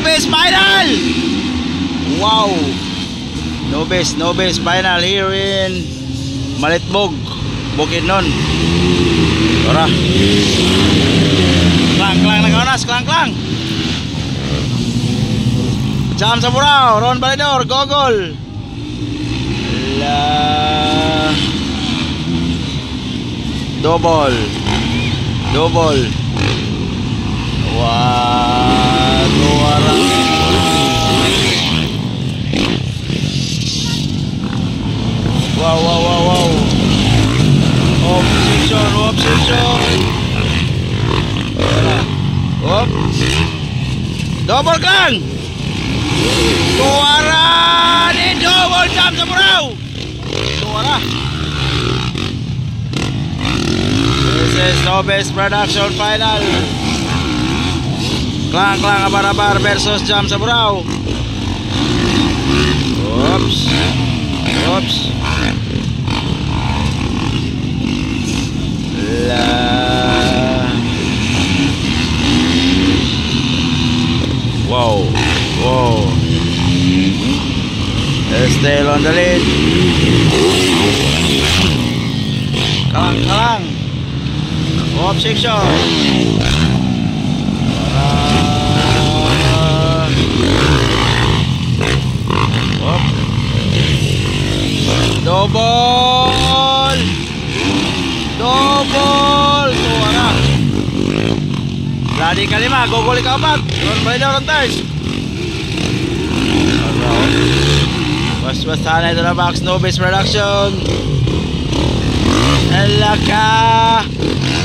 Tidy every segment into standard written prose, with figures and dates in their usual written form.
Nobis final! Wow! Nobis final here in Malitbog, Bukidnon. Tara. Klang na kaunas, klang. Jam sa Burao, Ron Balidor, Gogol. Double. Wow. Obsession. Op. Double klang. Suara di double jam sa Burao. Suara. This is Nobis Production final. Klang abar-abar versus jam sa Burao. Oops. Wow. Still on the lead. Kalang. Obsession. Double. Suara. Ladi kalima, Gogol ikapat. Ron Balidor on third. Was sana ito na box. Nobis Production. Alaka.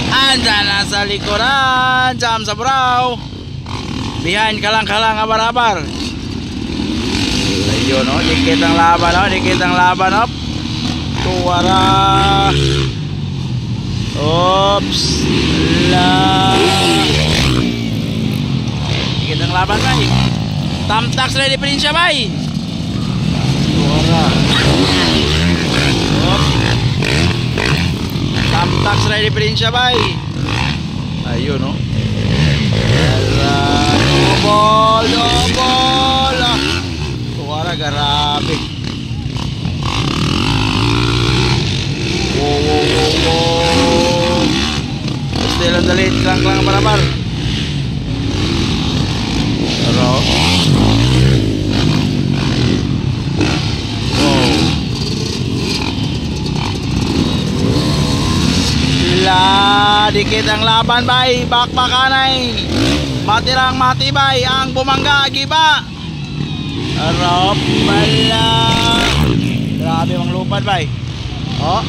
Anda na sa likuran. Jam sa Burao. Behind kalang abar-abar. Ayun o, dikit ang laban o. Tuwara. Oops. Dikit ang laban bay. Tamtax ready pa rin siya bay. Tuwara. Oops. Tamtax ready pa rin siya bay. Ayun o. Double. Tuwara, grabe. Wow. Still on the lead, klang abar-abar. Pero dikit ang laban bay, bakbakanay. Matirang matibay ang bumangga giba. Arop bala. Grabe mang lupad bay. Oh.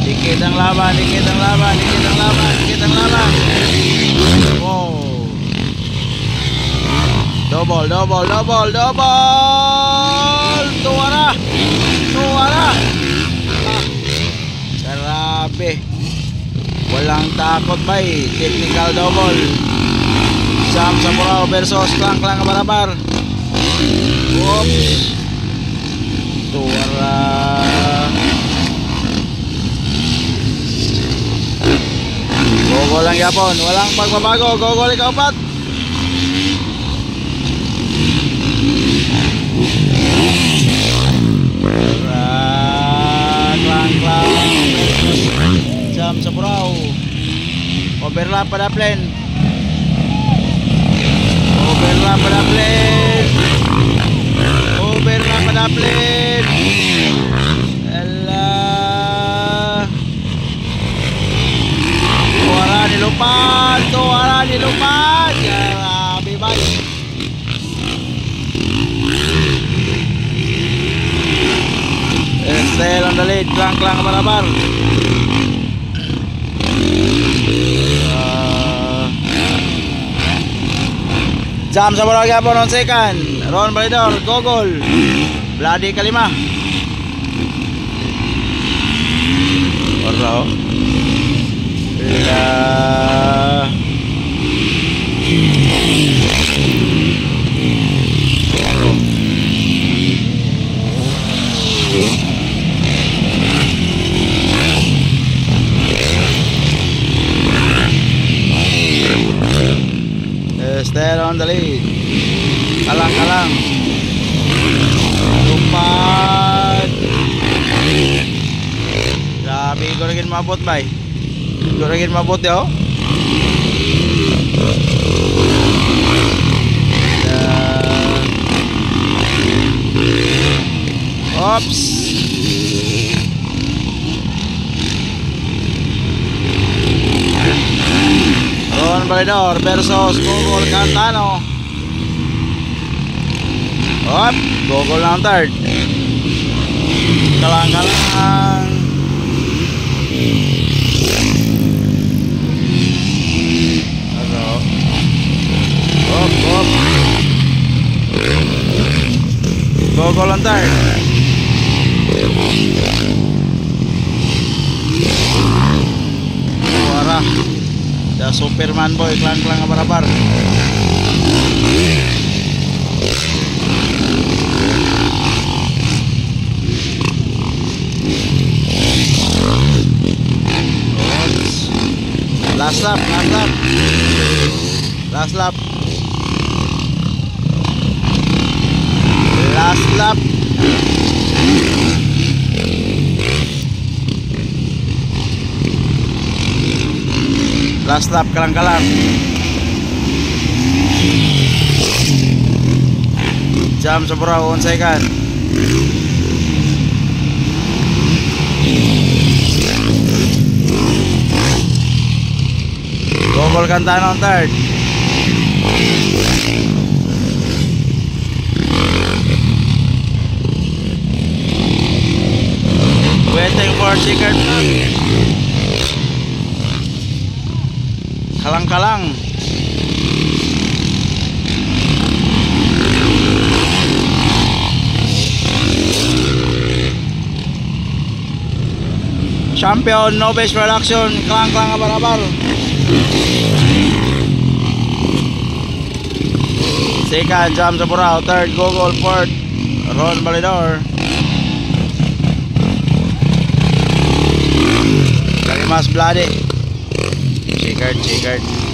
Dikit ang laban. Wow. Double. Tuwara. Grabe. Walang takot bay. Technical double. Jam sa Burao versus klang abar-abar. Oops. Tuwara. Gogol lang yapon. Walang pagbabago. Gogol ikapat. Klang. Jam sa Burao. Overlap pada plane. Tuwara nilupad. Grabe ba? Still on the lead. Klang abar-abar. Jam sa Burao yapon on second. Ron Balidor, Gogol. Ladi kalima. Burao. Still on the lead. Kalang. Lupad. Grabe, ko rin mabot bay. Ko rin mabot yo. Oops. Ron Validor versus Gogol Cantano. Op, Gogol na ang third. Kalang. Op. Gogol ang third. Wara. The Superman boy, klang barabar. Last lap. Last lap. Last lap, kalang. Jam sobra 1 second. Gogol Cantano on third. Waiting for checkered flag. Kalang. Champion Nobis Production, klang barabar. Second, Jam Saburao. Third, Gogol. Fourth, Ron Validor. Lagi mas bloody. Checkered.